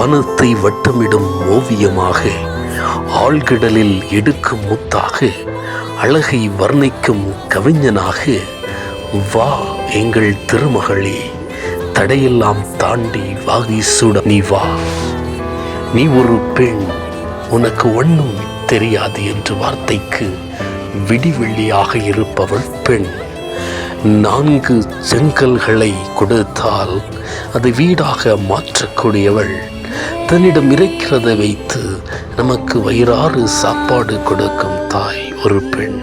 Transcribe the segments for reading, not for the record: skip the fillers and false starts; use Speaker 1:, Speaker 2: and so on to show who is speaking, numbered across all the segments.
Speaker 1: வானத்தை வட்டமிடும் ஓவியமாக, ஆழ்கடலில் எடுக்கும் முத்தாக, அழகை வர்ணிக்கும் கவிஞனாக, வா எங்கள் திருமகளே, தடையெல்லாம் தாண்டி வாகி சுட நீ வா. நீ ஒரு பெண், உனக்கு ஒன்றும் தெரியாது என்று வார்த்தைக்கு விடிவெள்ளியாக இருப்பவள் பெண். 4 செங்கல்களை கொடுத்தால் அதை வீடாக மாற்றக்கூடியவள். தன்னிடம் இருக்கிறதை வைத்து நமக்கு வயிறாறு சாப்பாடு கொடுக்கும் தாய் ஒரு பெண்.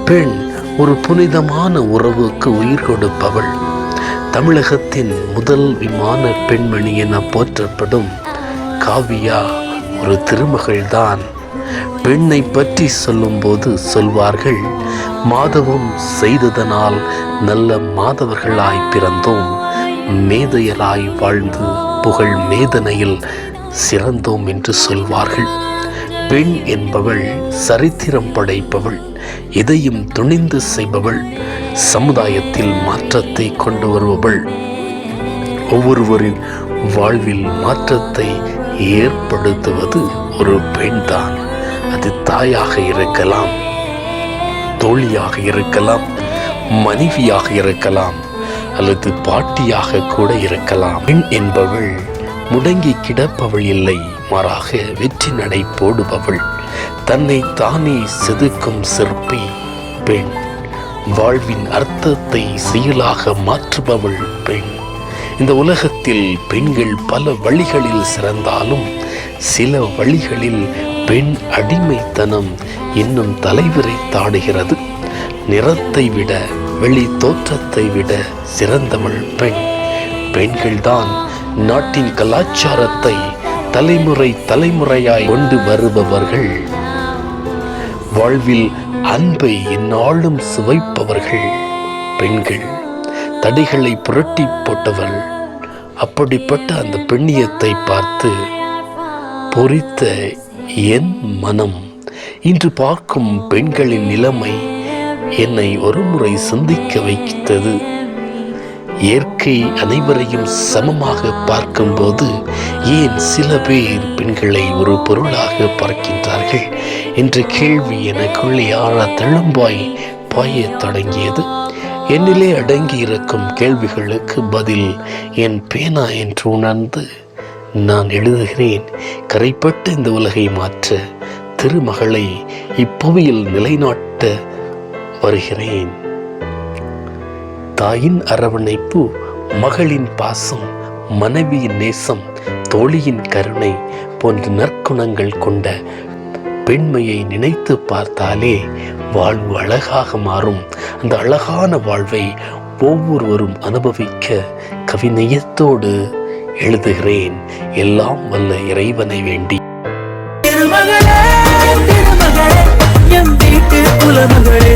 Speaker 1: பெண் ஒரு புனிதமான உறவுக்கு உயிர் கொடுப்பவள். தமிழகத்தின் முதல் விமான பெண்மணி என போற்றப்படும் காவியா ஒரு திருமகள்தான். பெண்ணை பற்றி சொல்லும்போது சொல்வார்கள், மாதவம் செய்ததனால் நல்ல மாதவர்களாய் பிறந்தோம், மேதையராய் வாழ்ந்து புகழ் மேதனையில் சிறந்தோம் என்று சொல்வார்கள். பெண் என்பவள் சரித்திரம் படைப்பவள், எதையும் துணிந்து செய்பவள், சமுதாயத்தில் மாற்றத்தை கொண்டு வருபவள். ஒவ்வொருவரின் வாழ்வில் மாற்றத்தை ஏற்படுத்துவது ஒரு பெண்தான். அது தாயாக இருக்கலாம், தோழியாக இருக்கலாம், மனைவியாக இருக்கலாம், அல்லது பாட்டியாக கூட இருக்கலாம். பெண் என்பவள் முடங்கி கிடப்பவள் இல்லை, மாறாக வெற்றி நடை போடுபவள். தன்னை தானே செதுக்கும் சிற்பி பெண். வாழ்வின் அர்த்தத்தை செயலாக மாற்றுபவள் பெண். இந்த உலகத்தில் பெண்கள் பல வழிகளில் சிறந்தாலும் சில வழிகளில் பெண் அடிமைத்தனம் இன்னும் தலைவரை தாடுகிறது. நிறத்தை விட, வெளி தோற்றத்தை விட சிறந்தவள் பெண். பெண்கள்தான் நாட்டின் கலாச்சாரத்தை தலைமுறை தலைமுறையாய் கொண்டு வருபவர்கள். வாழ்வில் அன்பை எந்நாளும் சுவைப்பவர்கள் பெண்கள். தடைகளை புரட்டி போட்டவள். அப்படிப்பட்ட அந்த பெண்ணியத்தை பார்த்து பொறித்த என் மனம் இன்று பார்க்கும் பெண்களின் நிலைமை என்னை ஒருமுறை சிந்திக்க வைத்தது. இயற்கை அனைவரையும் சமமாக பார்க்கும்போது ஏன் சில பேர் பெண்களை ஒரு பொருளாக பார்க்கின்றார்கள் என்ற கேள்வி எனக்குள்ளே ஆழ தழும்பாய் பாயத் தொடங்கியது. என்னிலே அடங்கி இருக்கும் கேள்விகளுக்கு பதில் என் பேனா என்று உணர்ந்து நான் எழுதுகிறேன். கரைப்பட்ட இந்த உலகை மாற்ற திருமகளை இப்புவியில் நிலைநாட்ட வருகிறேன். தாயின் அரவணைப்பு, மகளின் பாசம், மனைவியின் நேசம், தோழியின் கருணை போன்ற நற்குணங்கள் கொண்ட பெண்மையை நினைத்து பார்த்தாலே வாழ்வு அழகாக மாறும். அந்த அழகான வாழ்வை ஒவ்வொருவரும் அனுபவிக்க கவிநயத்தோடு எழுதுகிறேன். எல்லாம் வல்ல இறைவனை வேண்டி.
Speaker 2: திருமகளே, திருமகளே, எம் வீட்டு குலமகளே.